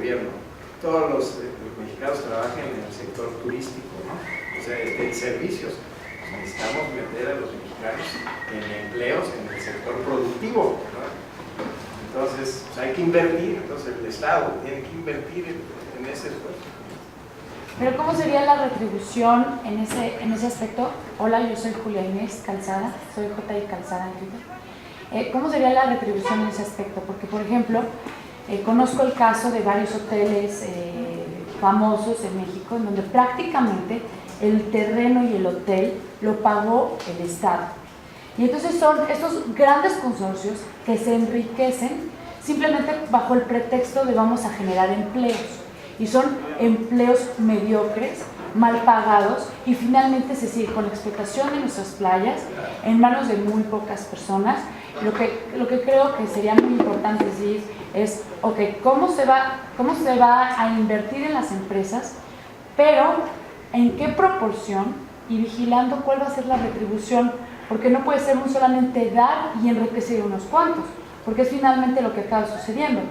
gobierno. Todos los mexicanos trabajan en el sector turístico, ¿no? O sea, en servicios. Necesitamos meter a los mexicanos en empleos en el sector productivo, ¿no? Entonces, pues hay que invertir, entonces el Estado tiene que invertir en ese esfuerzo. Pero ¿cómo sería la retribución en ese aspecto? Hola, yo soy Julia Inés Calzada, soy J.I. Calzada en Twitter. ¿Cómo sería la retribución en ese aspecto? Porque, por ejemplo, conozco el caso de varios hoteles famosos en México, en donde prácticamente el terreno y el hotel lo pagó el Estado. Y entonces son estos grandes consorcios que se enriquecen simplemente bajo el pretexto de vamos a generar empleos. Y son empleos mediocres, mal pagados, y finalmente se sigue con la explotación de nuestras playas en manos de muy pocas personas. Lo que creo que sería muy importante decir es, ok, ¿cómo se va a invertir en las empresas? Pero, ¿en qué proporción? Y vigilando cuál va a ser la retribución, porque no puede ser solamente dar y enriquecer a unos cuantos, porque es finalmente lo que acaba sucediendo.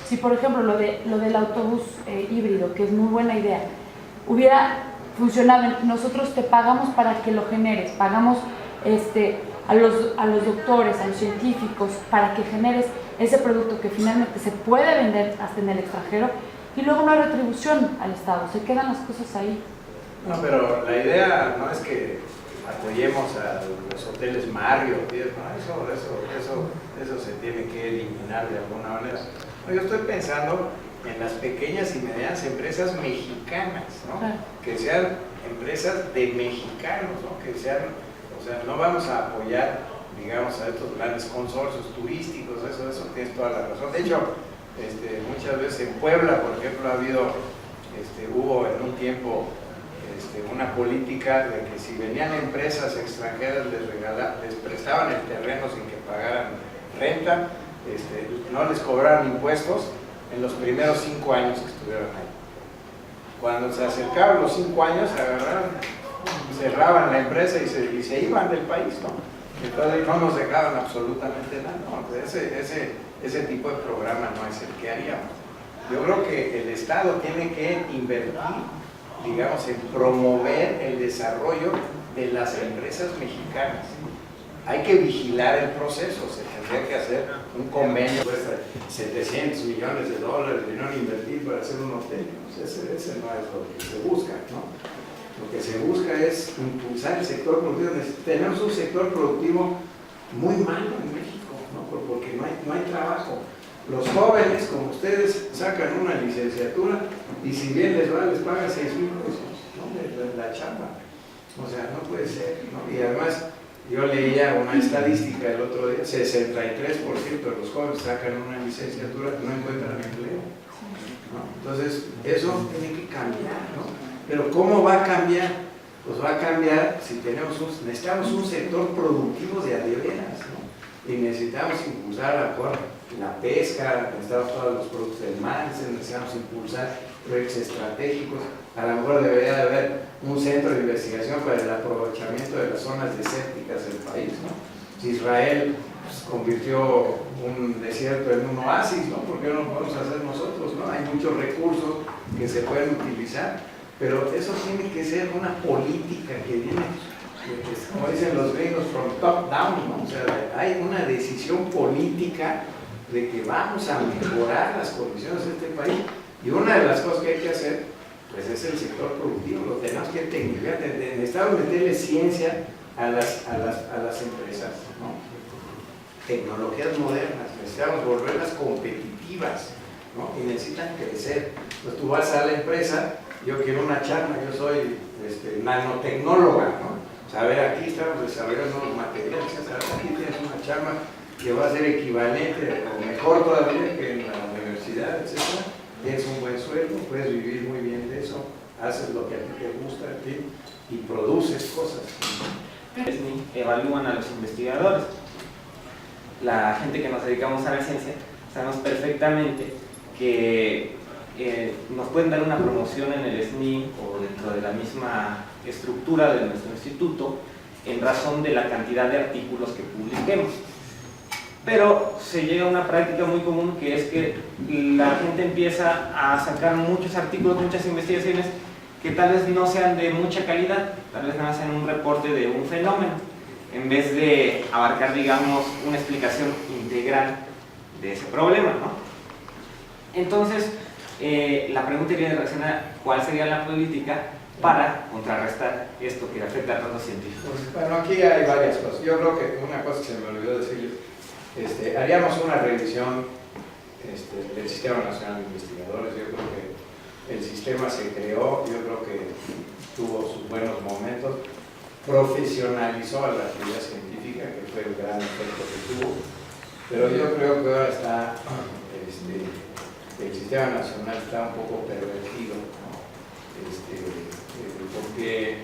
Si, por ejemplo, lo del autobús híbrido, que es muy buena idea, hubiera funcionado, nosotros te pagamos para que lo generes, pagamos a los doctores, a los científicos, para que generes ese producto que finalmente se puede vender hasta en el extranjero, y luego no hay retribución al Estado, se quedan las cosas ahí. No, pero la idea no es que apoyemos a los hoteles Marriott, ¿no? Eso se tiene que eliminar de alguna manera. No, yo estoy pensando en las pequeñas y medianas empresas mexicanas, ¿no? Claro. Que sean empresas de mexicanos, ¿no? Que sean, o sea, no vamos a apoyar, digamos, a estos grandes consorcios turísticos, eso tienes toda la razón. De hecho, muchas veces en Puebla, por ejemplo, hubo en un tiempo una política de que si venían empresas extranjeras les prestaban el terreno sin que pagaran renta, no les cobraran impuestos en los primeros 5 años que estuvieron ahí. Cuando se acercaban los 5 años, cerraban la empresa y se iban del país, ¿no? Entonces no nos dejaban absolutamente nada, ¿no? Ese tipo de programa no es el que haríamos. Yo creo que el Estado tiene que invertir, digamos, en promover el desarrollo de las empresas mexicanas. Hay que vigilar el proceso, se tendría que hacer un convenio, cuesta $700 millones de vinieron a invertir para hacer un hotel, ¿no? Ese no es lo que se busca, ¿no? Lo que se busca es impulsar el sector productivo. Tenemos un sector productivo muy malo en México, ¿no? Porque no hay trabajo. Los jóvenes, como ustedes, sacan una licenciatura y si bien les va, les pagan $6,000, ¿no? La chamba. O sea, no puede ser, ¿no? Y además, yo leía una estadística el otro día, 63% de los jóvenes sacan una licenciatura y no encuentran empleo, ¿no? Entonces, eso tiene que cambiar, ¿no? Pero ¿cómo va a cambiar? Pues va a cambiar si necesitamos un sector productivo de veras, ¿no? Y necesitamos impulsar la pesca, necesitamos todos los productos del mar, necesitamos impulsar proyectos estratégicos. A lo mejor debería de haber un centro de investigación para el aprovechamiento de las zonas desérticas del país, ¿no? Si Israel convirtió un desierto en un oasis, ¿no? ¿Por qué no lo podemos hacer nosotros, ¿no? Hay muchos recursos que se pueden utilizar, pero eso tiene que ser una política que viene, como dicen los gringos, from top down, ¿no? O sea, hay una decisión política de que vamos a mejorar las condiciones de este país, y una de las cosas que hay que hacer pues es el sector productivo. Lo tenemos que tecnificar, necesitamos meterle ciencia a las empresas, ¿no? Tecnologías modernas, necesitamos volverlas competitivas, ¿no? Y necesitan crecer. Entonces tú vas a la empresa, yo quiero una charla, yo soy nanotecnóloga, ¿no? O sea, a ver, aquí estamos desarrollando nuevos materiales, aquí tienes una charla que va a ser equivalente o mejor todavía que en la universidad, etc. Tienes un buen sueldo, puedes vivir muy bien de eso, haces lo que a ti te gusta y produces cosas. Evalúan a los investigadores. La gente que nos dedicamos a la ciencia sabemos perfectamente que nos pueden dar una promoción en el SNI o dentro de la misma estructura de nuestro instituto en razón de la cantidad de artículos que publiquemos. pero se llega a una práctica muy común, que es que la gente empieza a sacar muchos artículos, muchas investigaciones que tal vez no sean de mucha calidad, tal vez nada sean un reporte de un fenómeno, en vez de abarcar, digamos, una explicación integral de ese problema, ¿no? Entonces, la pregunta iría en relación a cuál sería la política para contrarrestar esto que afecta a todos los científicos. Bueno, aquí hay varias cosas. Yo creo que una cosa que se me olvidó decirles, haríamos una revisión del Sistema Nacional de Investigadores. Yo creo que el sistema se creó, yo creo que tuvo sus buenos momentos, profesionalizó a la actividad científica, que fue el gran efecto que tuvo, pero yo creo que ahora está, el Sistema Nacional está un poco pervertido, ¿no? Porque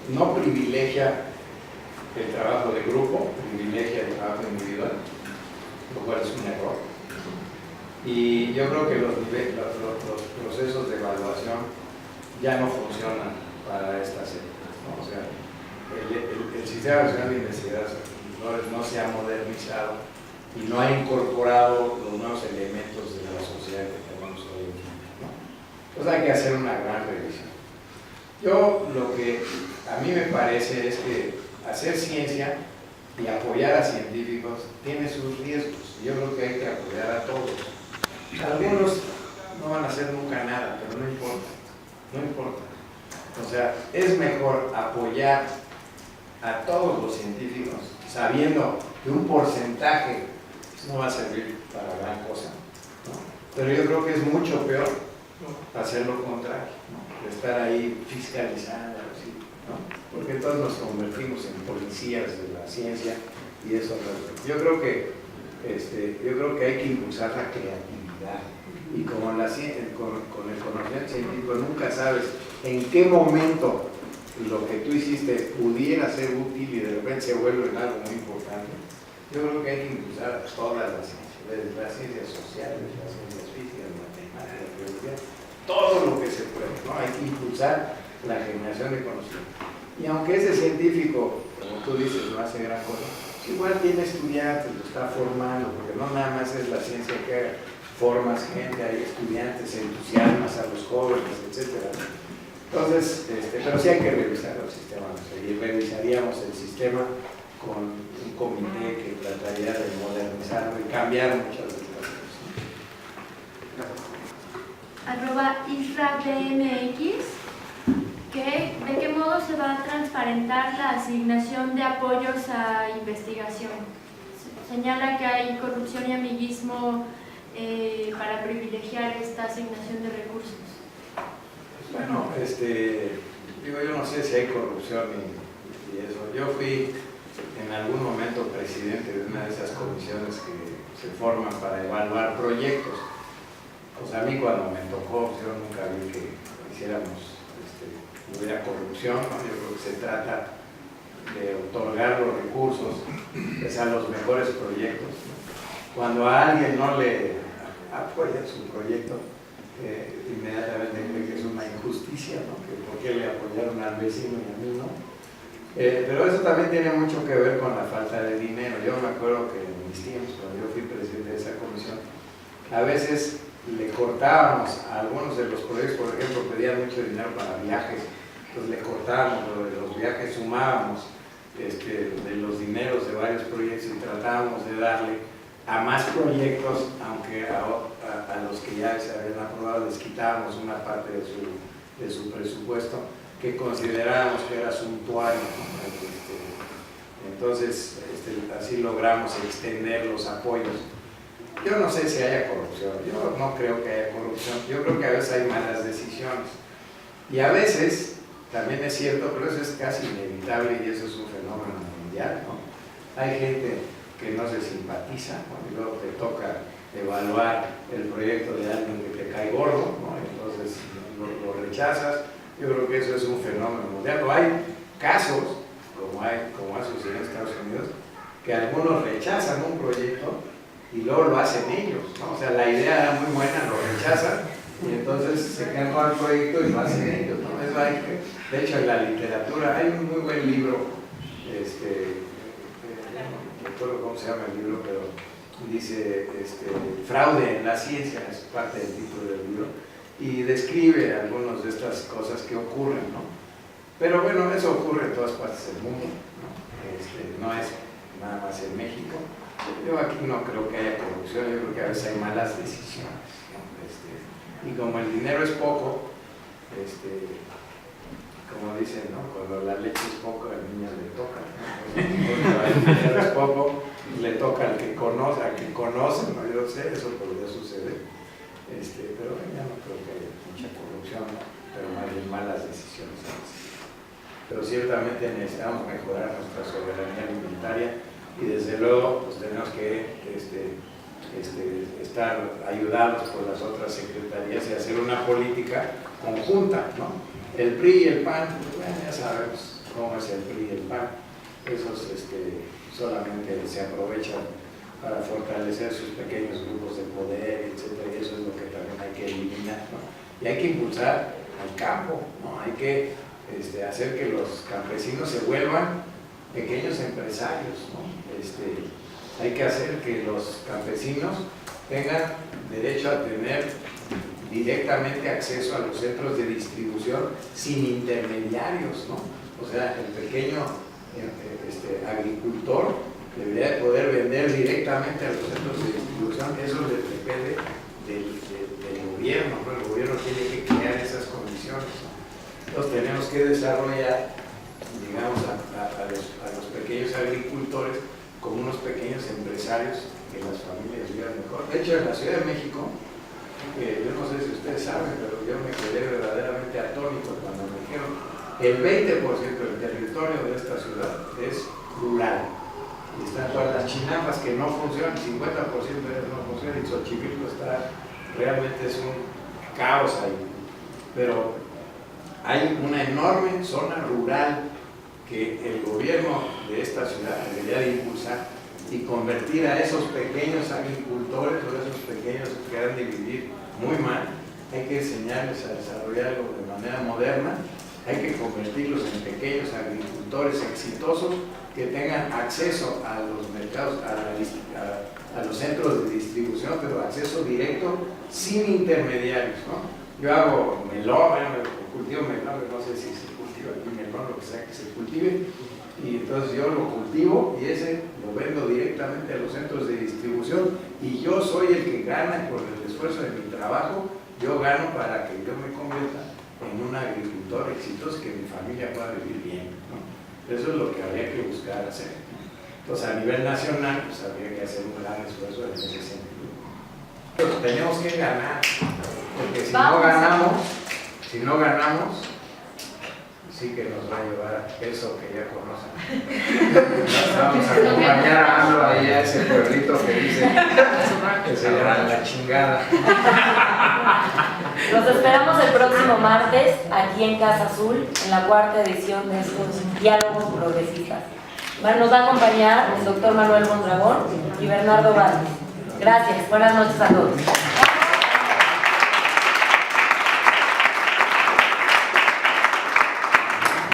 no privilegia el trabajo de grupo, privilegia el trabajo individual, lo cual es un error. Y yo creo que los procesos de evaluación ya no funcionan para estas épocas, ¿no? O sea, el Sistema Nacional de Investigadores no se ha modernizado y no ha incorporado los nuevos elementos de la sociedad que tenemos hoy en día, ¿no? Entonces hay que hacer una gran revisión. Yo lo que a mí me parece es que hacer ciencia y apoyar a científicos tiene sus riesgos. Yo creo que hay que apoyar a todos. Algunos no van a hacer nunca nada, pero no importa, no importa. O sea, es mejor apoyar a todos los científicos sabiendo que un porcentaje no va a servir para gran cosa, ¿no? Pero yo creo que es mucho peor hacer lo contrario, ¿no? De estar ahí fiscalizando, así, ¿no? Porque entonces nos convertimos en policías de la ciencia y eso. Yo creo que hay que impulsar la creatividad, y como con el conocimiento científico nunca sabes en qué momento lo que tú hiciste pudiera ser útil y de repente se vuelve en algo muy importante. Yo creo que hay que impulsar todas las ciencias, desde las ciencias sociales, las ciencias físicas, matemáticas, biología, todo lo que se puede, ¿no? Hay que impulsar la generación de conocimiento. Y aunque ese científico, como tú dices, no hace gran cosa, igual tiene estudiantes, lo está formando, porque no nada más es la ciencia que formas gente, hay estudiantes, entusiasmas a los jóvenes, etc. Entonces, pero sí hay que revisar el sistema, y revisaríamos el sistema con un comité que trataría de modernizarlo y cambiar muchas de las cosas. @IsraBMX, ¿de qué modo se va a transparentar la asignación de apoyos a investigación? Señala que hay corrupción y amiguismo para privilegiar esta asignación de recursos. Bueno, yo no sé si hay corrupción y eso. Yo fui en algún momento presidente de una de esas comisiones que se forman para evaluar proyectos. Pues a mí cuando me tocó, yo nunca vi que hubiera corrupción, ¿no? Yo creo que se trata de otorgar los recursos pues, a los mejores proyectos, ¿no? Cuando a alguien no le apoya su proyecto, inmediatamente cree que es una injusticia, ¿no? Que por qué le apoyaron al vecino y a mí no. Pero eso también tiene mucho que ver con la falta de dinero. Yo me acuerdo que en mis tiempos, cuando yo fui presidente de esa comisión, a veces le cortábamos a algunos de los proyectos, por ejemplo, pedían mucho dinero para viajes, entonces le cortábamos lo de los viajes, sumábamos de los dineros de varios proyectos y tratábamos de darle a más proyectos, aunque a los que ya se habían aprobado les quitábamos una parte de su presupuesto que considerábamos que era suntuario, ¿no? Entonces así logramos extender los apoyos. Yo no sé si haya corrupción, yo no creo que haya corrupción, yo creo que a veces hay malas decisiones y a veces también es cierto, pero eso es casi inevitable y eso es un fenómeno mundial, ¿no? Hay gente que no se simpatiza, ¿no? Y luego te toca evaluar el proyecto de alguien que te cae gordo, ¿no? Entonces lo rechazas. Yo creo que eso es un fenómeno mundial. O hay casos, como ha sucedido en Estados Unidos, que algunos rechazan un proyecto y luego lo hacen ellos, ¿no? O sea, la idea era muy buena, lo rechazan y entonces se quedan con el proyecto y lo hacen ellos, ¿no? Eso hay de hecho, en la literatura hay un muy buen libro, recuerdo cómo se llama el libro, pero dice fraude en la ciencia, es parte del título del libro, y describe algunas de estas cosas que ocurren, ¿no? Pero bueno, eso ocurre en todas partes del mundo, ¿no? No es nada más en México. Yo aquí no creo que haya corrupción, yo creo que a veces hay malas decisiones, ¿no? Y como el dinero es poco, como dicen, ¿no? Cuando la leche es poco, al niño le toca, ¿no? Cuando el dinero es poco, le toca al que conoce, ¿no? Yo sé, eso podría suceder, pero ya no creo que haya mucha corrupción, ¿no? Pero más bien malas decisiones a veces. Pero ciertamente necesitamos mejorar nuestra soberanía alimentaria y desde luego pues tenemos que estar ayudados por las otras secretarías y hacer una política conjunta, ¿no? El PRI y el PAN, bueno, ya sabemos cómo es el PRI y el PAN, esos solamente se aprovechan para fortalecer sus pequeños grupos de poder, etcétera, y eso es lo que también hay que eliminar, ¿no? Y hay que impulsar al campo, ¿no? Hay que hacer que los campesinos se vuelvan pequeños empresarios, ¿no? Hay que hacer que los campesinos tengan derecho a tener directamente acceso a los centros de distribución sin intermediarios, ¿no? O sea, el pequeño agricultor debería poder vender directamente a los centros de distribución. Eso depende del gobierno, ¿no? El gobierno tiene que crear esas condiciones, ¿no? Entonces tenemos que desarrollar, digamos, a los pequeños agricultores como unos pequeños empresarios que las familias vivan mejor. De hecho, en la Ciudad de México, yo no sé si ustedes saben, pero yo me quedé verdaderamente atónito cuando me dijeron el 20% del territorio de esta ciudad es rural. Y están todas las chinampas que no funcionan, 50% de ellas no funcionan, y Xochimilco realmente es un caos ahí. Pero hay una enorme zona rural que el gobierno de esta ciudad debería de impulsar y convertir a esos pequeños agricultores o esos pequeños que han de vivir muy mal. Hay que enseñarles a desarrollarlo de manera moderna, hay que convertirlos en pequeños agricultores exitosos que tengan acceso a los mercados, a los centros de distribución, pero acceso directo sin intermediarios, ¿no? Yo hago melón, cultivo melón, no sé si se cultiva aquí melón, lo que sea que se cultive, y entonces yo lo cultivo y ese lo vendo directamente a los centros de distribución y yo soy el que gana por el esfuerzo de mi trabajo, yo gano para que yo me convierta en un agricultor exitoso, que mi familia pueda vivir bien, ¿no? Eso es lo que habría que buscar hacer, ¿no? Entonces a nivel nacional pues habría que hacer un gran esfuerzo en ese sentido. Pero tenemos que ganar, porque si no ganamos, sí que nos va a llevar eso que ya conocen. Vamos a acompañar a AMLO ahí a ese pueblito que dice que se llama La Chingada. Los esperamos el próximo martes aquí en Casa Azul, en la 4ª edición de estos diálogos progresistas. Nos va a acompañar el doctor Manuel Mondragón y Bernardo Vázquez. Gracias, buenas noches a todos.